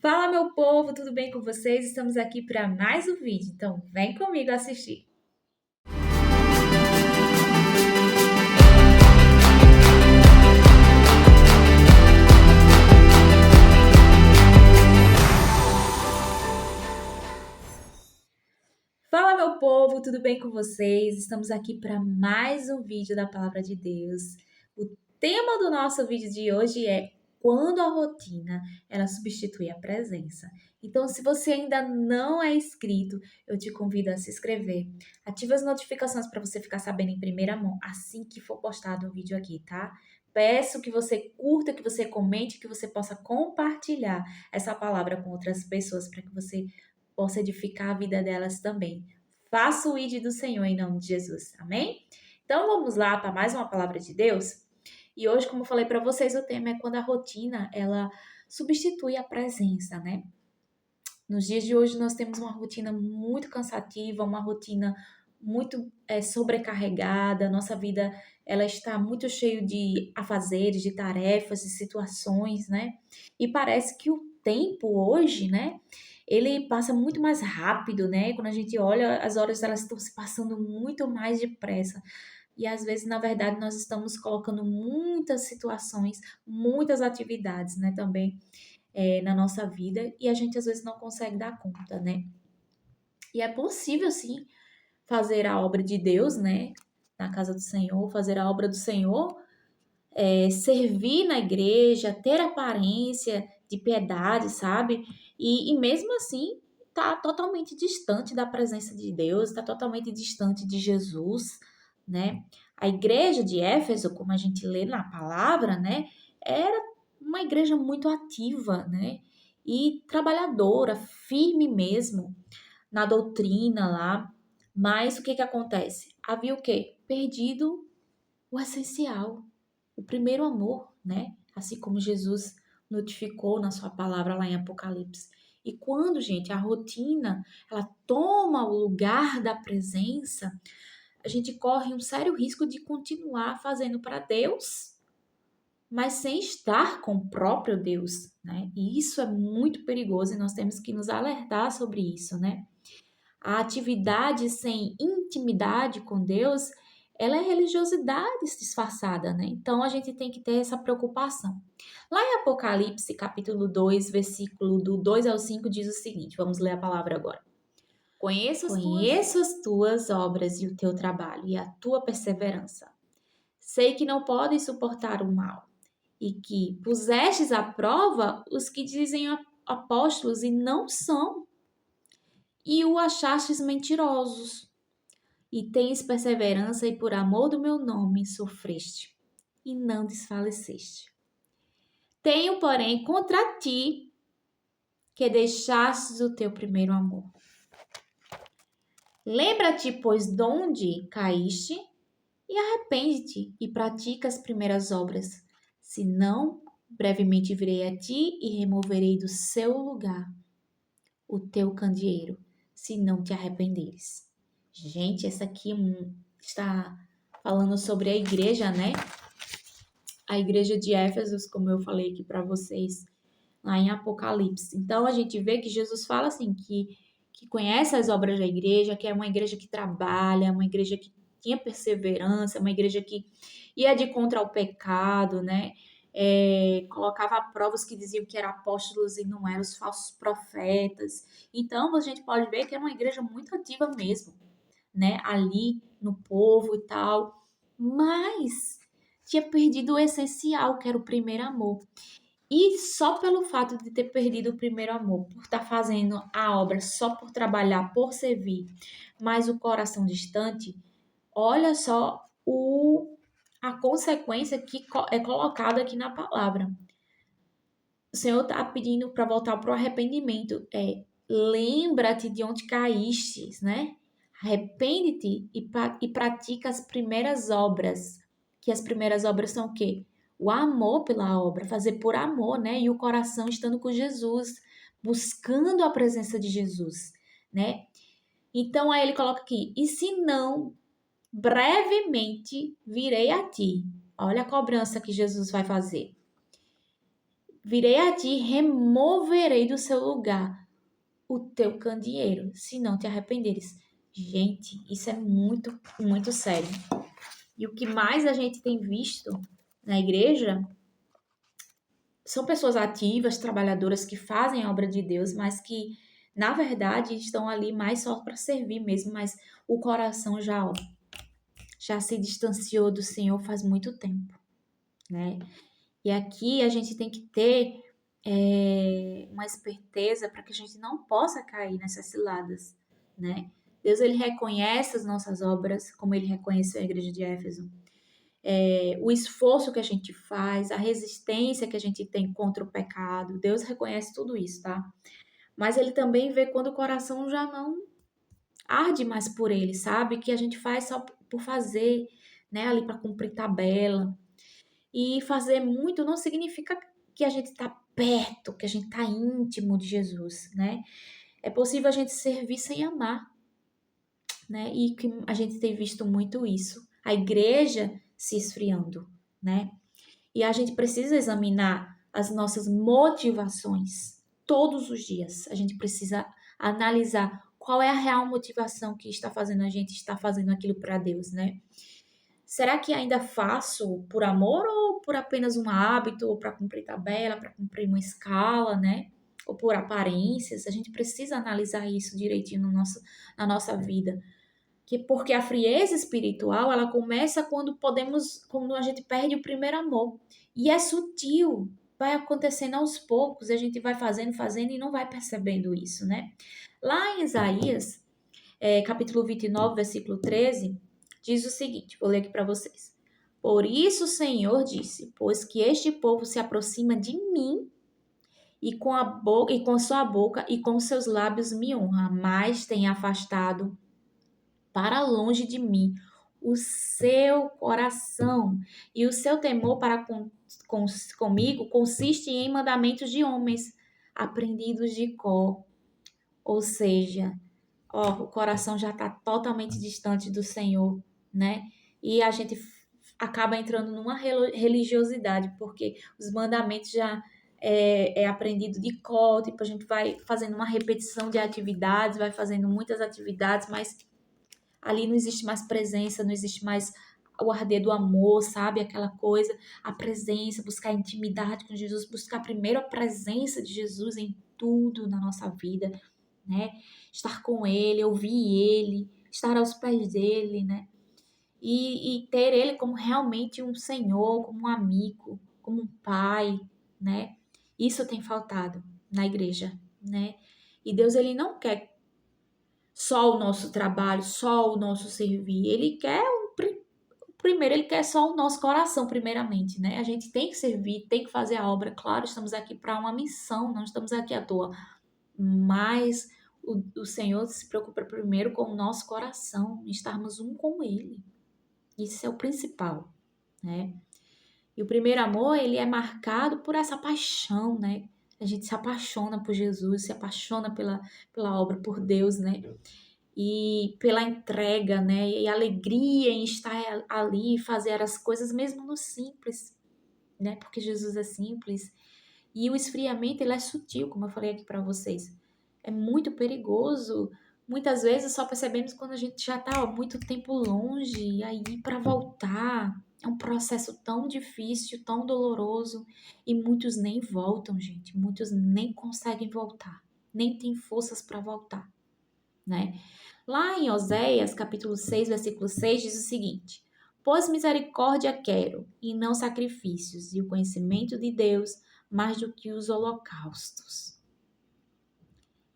Fala, meu povo, tudo bem com vocês? Estamos aqui para mais um vídeo, então vem comigo assistir. Fala, meu povo, tudo bem com vocês? Estamos aqui para mais um vídeo da Palavra de Deus. O tema do nosso vídeo de hoje é quando a rotina ela substitui a presença. Então, se você ainda não é inscrito, eu te convido a se inscrever. Ative as notificações para você ficar sabendo em primeira mão assim que for postado um vídeo aqui, tá? Peço que você curta, que você comente, que você possa compartilhar essa palavra com outras pessoas para que você possa edificar a vida delas também. Faça o ID do Senhor em nome de Jesus, amém? Então vamos lá para mais uma palavra de Deus. E hoje, como eu falei para vocês, o tema é quando a rotina ela substitui a presença, né? Nos dias de hoje nós temos uma rotina muito cansativa, uma rotina muito sobrecarregada. Nossa vida ela está muito cheia de afazeres, de tarefas, de situações, né? E parece que o tempo hoje, né? Ele passa muito mais rápido, né? Quando a gente olha, as horas elas estão se passando muito mais depressa. E às vezes, na verdade, nós estamos colocando muitas situações, muitas atividades, né? Também na nossa vida e a gente às vezes não consegue dar conta, né? E é possível sim fazer a obra de Deus, né? Na casa do Senhor, fazer a obra do Senhor, servir na igreja, ter aparência de piedade, sabe? E mesmo assim tá totalmente distante da presença de Deus, tá totalmente distante de Jesus, né? A igreja de Éfeso, como a gente lê na palavra, né? Era uma igreja muito ativa, né? E trabalhadora, firme mesmo na doutrina lá. Mas o que que acontece? Havia o quê? Perdido o essencial, o primeiro amor, né? Assim como Jesus notificou na sua palavra lá em Apocalipse. E quando, gente, a rotina, ela toma o lugar da presença, a gente corre um sério risco de continuar fazendo para Deus, mas sem estar com o próprio Deus, né? E isso é muito perigoso e nós temos que nos alertar sobre isso, né? A atividade sem intimidade com Deus, ela é religiosidade disfarçada, né? Então a gente tem que ter essa preocupação. Lá em Apocalipse, capítulo 2, versículo do 2 ao 5, diz o seguinte: vamos ler a palavra agora. Conheço as tuas obras e o teu trabalho e a tua perseverança. Sei que não podem suportar o mal e que pusestes à prova os que dizem apóstolos e não são, e o achastes mentirosos. E tens perseverança, e por amor do meu nome sofreste, e não desfaleceste. Tenho, porém, contra ti que deixastes o teu primeiro amor. Lembra-te, pois, de onde caíste, e arrepende-te, e pratica as primeiras obras. Senão, brevemente virei a ti e removerei do seu lugar o teu candeeiro, se não te arrependeres. Gente, essa aqui está falando sobre a igreja, né? A igreja de Éfeso, como eu falei aqui para vocês, lá em Apocalipse. Então, a gente vê que Jesus fala assim, que conhece as obras da igreja, que é uma igreja que trabalha, uma igreja que tinha perseverança, uma igreja que ia de contra o pecado, né? Colocava provas que diziam que eram apóstolos e não eram os falsos profetas. Então, a gente pode ver que é uma igreja muito ativa mesmo, né? Ali no povo e tal. Mas tinha perdido o essencial, que era o primeiro amor. E só pelo fato de ter perdido o primeiro amor, por estar fazendo a obra só por trabalhar, por servir, mas o coração distante, olha só a consequência que é colocada aqui na palavra. O Senhor está pedindo para voltar para o arrependimento. Lembra-te de onde caíste, né? Arrepende-te e pratica as primeiras obras. Que as primeiras obras são o quê? O amor pela obra, fazer por amor, né? E o coração estando com Jesus, buscando a presença de Jesus, né? Então aí ele coloca aqui: e se não, brevemente virei a ti. Olha a cobrança que Jesus vai fazer. Virei a ti, removerei do seu lugar o teu candeeiro, se não te arrependeres. Gente, isso é muito, muito sério. E o que mais a gente tem visto na igreja são pessoas ativas, trabalhadoras que fazem a obra de Deus, mas que, na verdade, estão ali mais só para servir mesmo, mas o coração já se distanciou do Senhor faz muito tempo, né? E aqui a gente tem que ter uma esperteza para que a gente não possa cair nessas ciladas, né? Deus, ele reconhece as nossas obras, como ele reconheceu a igreja de Éfeso. O esforço que a gente faz, a resistência que a gente tem contra o pecado. Deus reconhece tudo isso, tá? Mas ele também vê quando o coração já não arde mais por ele, sabe? Que a gente faz só por fazer, né? Ali para cumprir tabela. E fazer muito não significa que a gente está perto, que a gente está íntimo de Jesus, né? É possível a gente servir sem amar, né? E que a gente tem visto muito isso. A igreja se esfriando, né? E a gente precisa examinar as nossas motivações todos os dias. A gente precisa analisar qual é a real motivação que está fazendo a gente estar fazendo aquilo para Deus, né? Será que ainda faço por amor ou por apenas um hábito, ou para cumprir tabela, para cumprir uma escala, né? Ou por aparências? A gente precisa analisar isso direitinho no na nossa vida. Porque a frieza espiritual, ela começa quando a gente perde o primeiro amor. E é sutil, vai acontecendo aos poucos, a gente vai fazendo e não vai percebendo isso, né? Lá em Isaías, capítulo 29, versículo 13, diz o seguinte, vou ler aqui para vocês. Por isso o Senhor disse, pois que este povo se aproxima de mim e com a boca e com sua boca e com seus lábios me honra, mas tem afastado para longe de mim o seu coração e o seu temor para comigo consiste em mandamentos de homens aprendidos de cor, ou seja, o coração já está totalmente distante do Senhor, né? E a gente acaba entrando numa religiosidade, porque os mandamentos já é aprendido de cor, tipo, a gente vai fazendo uma repetição de atividades, vai fazendo muitas atividades, mas ali não existe mais presença, não existe mais o arder do amor, sabe? Aquela coisa, a presença, buscar intimidade com Jesus, buscar primeiro a presença de Jesus em tudo na nossa vida, né? Estar com Ele, ouvir Ele, estar aos pés dele, né? E ter Ele como realmente um Senhor, como um amigo, como um pai, né? Isso tem faltado na igreja, né? E Deus, ele não quer só o nosso trabalho, só o nosso servir. Ele quer primeiro, ele quer só o nosso coração, primeiramente, né? A gente tem que servir, tem que fazer a obra. Claro, estamos aqui para uma missão, não estamos aqui à toa. Mas o Senhor se preocupa primeiro com o nosso coração, estarmos um com Ele. Isso é o principal, né? E o primeiro amor, ele é marcado por essa paixão, né? A gente se apaixona por Jesus, se apaixona pela obra, por Deus, né? E pela entrega, né? E a alegria em estar ali e fazer as coisas mesmo no simples, né? Porque Jesus é simples. E o esfriamento, ele é sutil, como eu falei aqui para vocês. É muito perigoso. Muitas vezes só percebemos quando a gente já está há muito tempo longe, e aí para voltar é um processo tão difícil, tão doloroso, e muitos nem voltam, gente. Muitos nem conseguem voltar, nem têm forças para voltar, né? Lá em Oséias, capítulo 6, versículo 6, diz o seguinte: Pois misericórdia quero, e não sacrifícios, e o conhecimento de Deus mais do que os holocaustos.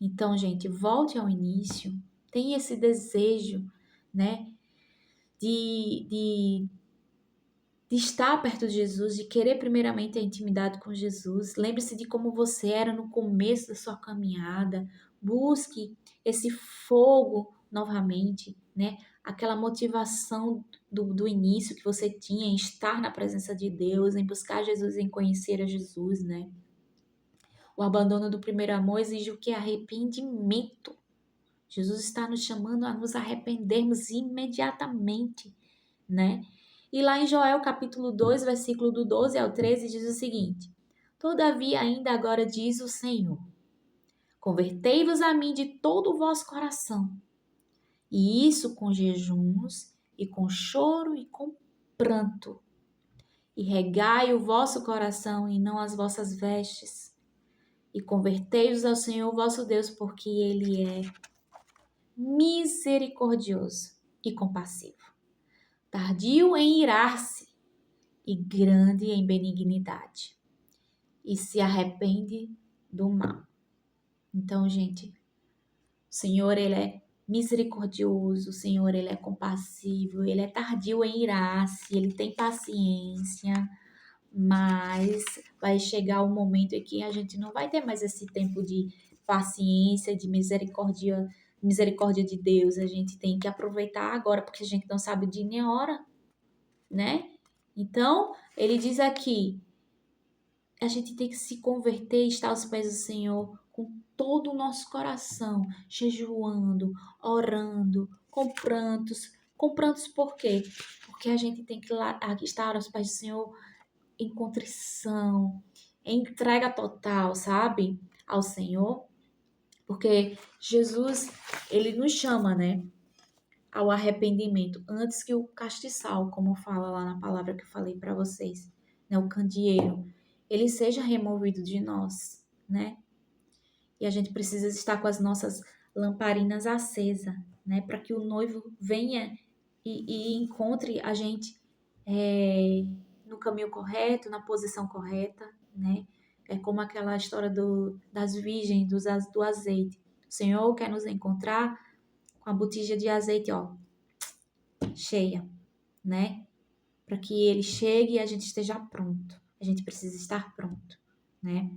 Então, gente, volte ao início, tenha esse desejo, né, de, de estar perto de Jesus, de querer primeiramente a intimidade com Jesus. Lembre-se de como você era no começo da sua caminhada. Busque esse fogo novamente, né? Aquela motivação do início que você tinha em estar na presença de Deus, em buscar Jesus, em conhecer a Jesus, né? O abandono do primeiro amor exige o que? Arrependimento. Jesus está nos chamando a nos arrependermos imediatamente, né? E lá em Joel capítulo 2, versículo do 12 ao 13, diz o seguinte: Todavia, ainda agora diz o Senhor: convertei-vos a mim de todo o vosso coração, e isso com jejuns, e com choro, e com pranto. E regai o vosso coração, e não as vossas vestes. E convertei-vos ao Senhor vosso Deus, porque Ele é misericordioso e compassivo, tardio em irar-se e grande em benignidade, e se arrepende do mal. Então, gente, o Senhor, Ele é misericordioso, o Senhor, Ele é compassivo, Ele é tardio em irar-se, Ele tem paciência, mas vai chegar o momento em que a gente não vai ter mais esse tempo de paciência, de misericórdia de Deus. A gente tem que aproveitar agora, porque a gente não sabe o dia nem a hora, né? Então, ele diz aqui, a gente tem que se converter e estar aos pés do Senhor com todo o nosso coração, jejuando, orando, com prantos por quê? Porque a gente tem que estar aos pés do Senhor em contrição, em entrega total, sabe? Ao Senhor. Porque Jesus, ele nos chama, né? Ao arrependimento antes que o castiçal, como fala lá na palavra que eu falei para vocês, né? O candeeiro, ele seja removido de nós, né? E a gente precisa estar com as nossas lamparinas acesas, né? Para que o noivo venha e encontre a gente no caminho correto, na posição correta, né? É como aquela história das virgens, do azeite. O Senhor quer nos encontrar com a botija de azeite, ó, cheia, né? Para que ele chegue e a gente esteja pronto. A gente precisa estar pronto, né?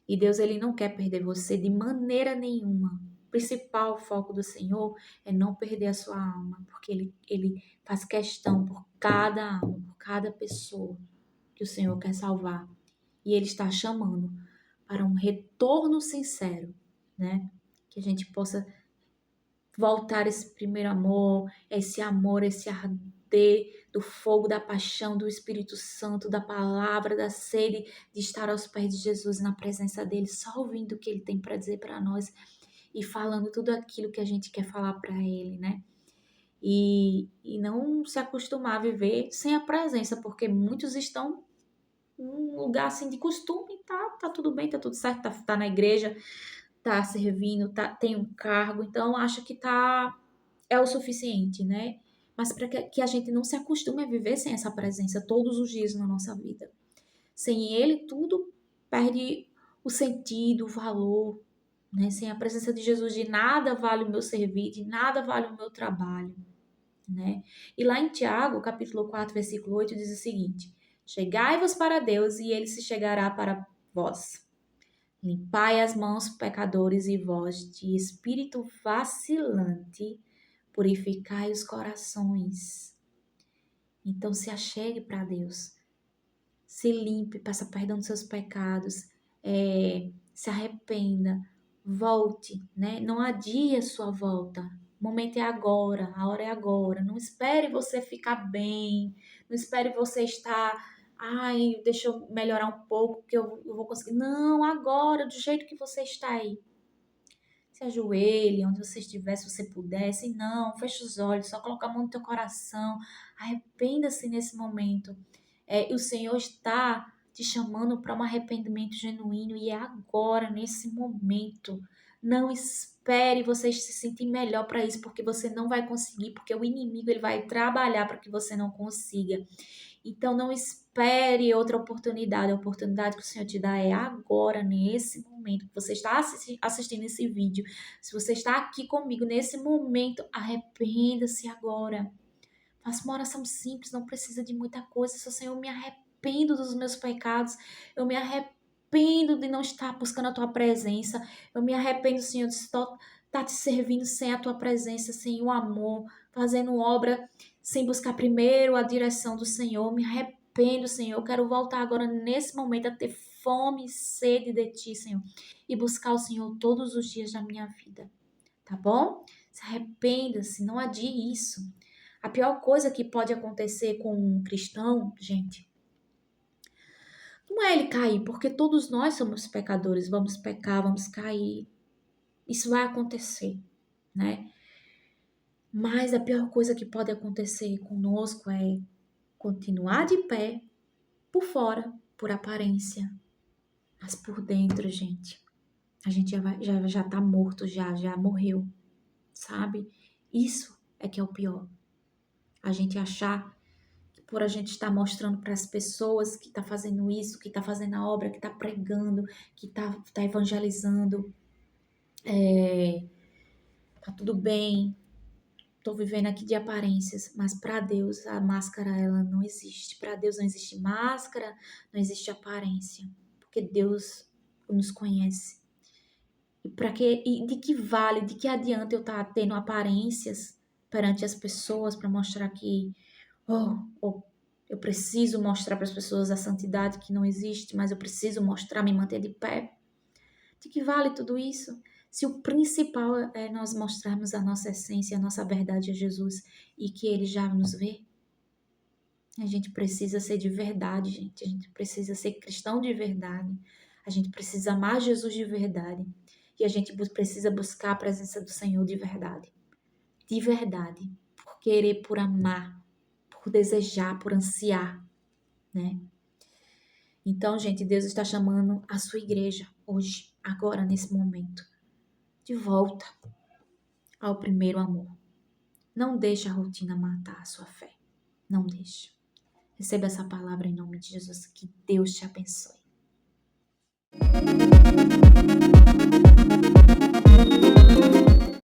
E Deus, ele não quer perder você de maneira nenhuma. O principal foco do Senhor é não perder a sua alma, porque ele faz questão por cada alma, por cada pessoa que o Senhor quer salvar. E ele está chamando para um retorno sincero, né? Que a gente possa voltar esse primeiro amor, esse arder do fogo, da paixão, do Espírito Santo, da palavra, da sede de estar aos pés de Jesus, na presença dele, só ouvindo o que ele tem para dizer para nós e falando tudo aquilo que a gente quer falar para ele, né? E não se acostumar a viver sem a presença, porque muitos estão num lugar assim de costume, tá tudo bem, tá tudo certo, tá na igreja, tá servindo, tem um cargo, então acha que é o suficiente, né? Mas para que a gente não se acostume a viver sem essa presença todos os dias na nossa vida. Sem ele, tudo perde o sentido, o valor, né? Sem a presença de Jesus, de nada vale o meu servir, de nada vale o meu trabalho, né? E lá em Tiago, capítulo 4, versículo 8, diz o seguinte: chegai-vos para Deus e ele se chegará para vós. Limpai as mãos, pecadores, e vós, de espírito vacilante, purificai os corações. Então se achegue para Deus, se limpe, peça perdão dos seus pecados, se arrependa, volte, né? Não adie a sua volta. O momento é agora, a hora é agora. Não espere você ficar bem, não espere você estar, ai, deixa eu melhorar um pouco que eu vou conseguir. Não, agora, do jeito que você está aí. Se ajoelhe, onde você estiver, se você puder. Se não, feche os olhos, só coloca a mão no teu coração. Arrependa-se nesse momento. E o Senhor está te chamando para um arrependimento genuíno e é agora, nesse momento. Não espere você se sentir melhor para isso, porque você não vai conseguir, porque o inimigo ele vai trabalhar para que você não consiga. Então não espere outra oportunidade. A oportunidade que o Senhor te dá é agora, nesse momento que você está assistindo esse vídeo. Se você está aqui comigo nesse momento, arrependa-se agora. Faça uma oração simples, não precisa de muita coisa. Senhor, eu me arrependo dos meus pecados. Eu me arrependo de não estar buscando a tua presença. Eu me arrependo, Senhor, de estar te servindo sem a tua presença, sem o amor, fazendo obra sem buscar primeiro a direção do Senhor. Me arrependo, Senhor. Eu quero voltar agora nesse momento a ter fome e sede de ti, Senhor, e buscar o Senhor todos os dias da minha vida. Tá bom? Se arrependa-se, não adie isso. A pior coisa que pode acontecer com um cristão, gente, Não é ele cair, porque todos nós somos pecadores, vamos pecar, vamos cair. Isso vai acontecer, né? Mas a pior coisa que pode acontecer conosco é continuar de pé, por fora, por aparência, mas por dentro, gente. A gente já tá morto, já morreu, sabe? Isso é que é o pior. A gente achar que por a gente estar mostrando para as pessoas que tá fazendo isso, que tá fazendo a obra, que tá pregando, que tá evangelizando, tá tudo bem, tô vivendo aqui de aparências, mas para Deus a máscara ela não existe. Para Deus não existe máscara, não existe aparência, porque Deus nos conhece. E de que vale, de que adianta eu estar tendo aparências perante as pessoas para mostrar que oh, eu preciso mostrar para as pessoas a santidade que não existe, mas eu preciso mostrar, me manter de pé. De que vale tudo isso? Se o principal é nós mostrarmos a nossa essência, a nossa verdade a Jesus e que Ele já nos vê, a gente precisa ser de verdade, gente. A gente precisa ser cristão de verdade. A gente precisa amar Jesus de verdade. E a gente precisa buscar a presença do Senhor de verdade. De verdade. Por querer, por amar, por desejar, por ansiar, né? Então, gente, Deus está chamando a sua igreja hoje, agora, nesse momento, de volta ao primeiro amor. Não deixe a rotina matar a sua fé. Não deixe. Receba essa palavra em nome de Jesus. Que Deus te abençoe.